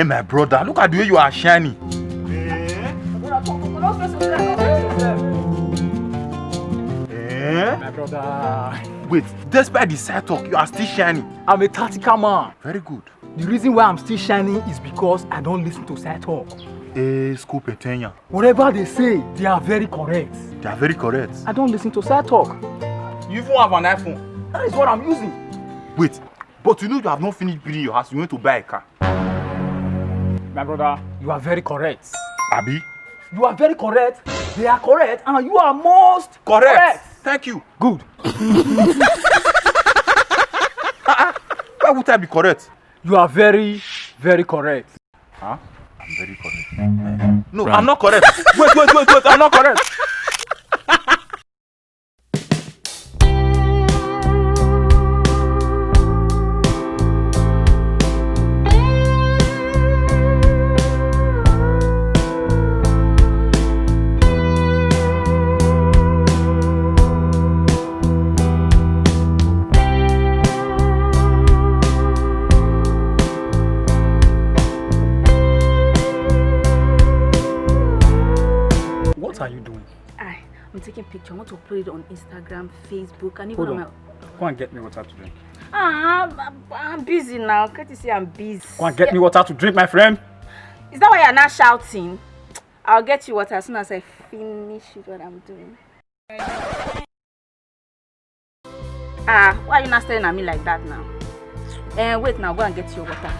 Hey, my brother, look at the way you are shining. My brother. Wait, despite the side talk, you are still shining. I'm a tactical man. Very good. The reason why I'm still shining is because I don't listen to side talk. Scoop etenya. Whatever they say, they are very correct. They are very correct. I don't listen to side talk. You even have an iPhone. That is what I'm using. Wait, but you know you have not finished building your house. You went to buy a car. My brother, you are very correct. Abi? You are very correct. They are correct, and you are most correct. Thank you. Good. Why would I be correct? You are very, very correct. Huh? I'm very correct. No, I'm not correct. Wait, I'm not correct. What are you doing? I'm taking picture. I want to upload it on Instagram, Facebook, and Hold even on. Go and get me water to drink. I'm busy now. Can't you see I'm busy? Go and get me water to drink, my friend. Is that why you're not shouting? I'll get you water as soon as I finish with what I'm doing. Why are you not staring at me like that now? Wait now, go and get your water.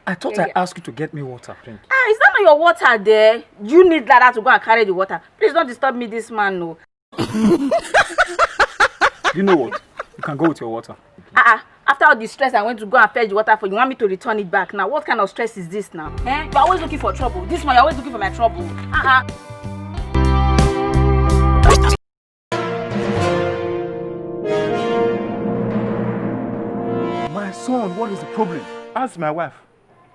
I thought I asked you to get me water. Drink. Is that not your water there? You need ladder to go and carry the water. Please don't disturb me, this man, no. You know what? You can go with your water. After all the stress I went to go and fetch the water for you, want me to return it back now? What kind of stress is this now? You're always looking for trouble. This man, you're always looking for my trouble. My son, what is the problem? Ask my wife.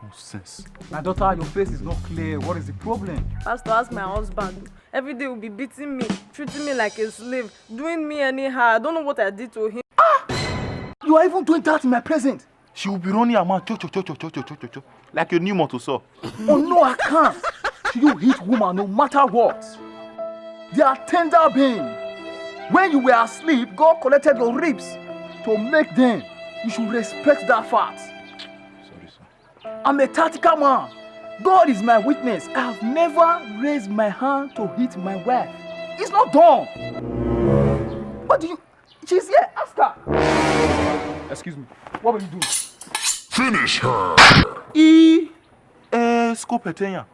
Nonsense. My daughter, your face is not clear. What is the problem? Pastor, ask my husband. Every day will be beating me, treating me like a slave, doing me anyhow. I don't know what I did to him. You are even doing that in my presence. She will be running her mouth like a new motor saw. Oh no, I can't. You hit woman no matter what. They are tender beings. When you were asleep, God collected your ribs to make them. You should respect that fact. Sorry, sir. I'm a tactical man. God is my witness. I have never raised my hand to hit my wife. It's not done. What do you... She's here. Ask her. Excuse me. What were you doing? Finish her! Scoop etenya.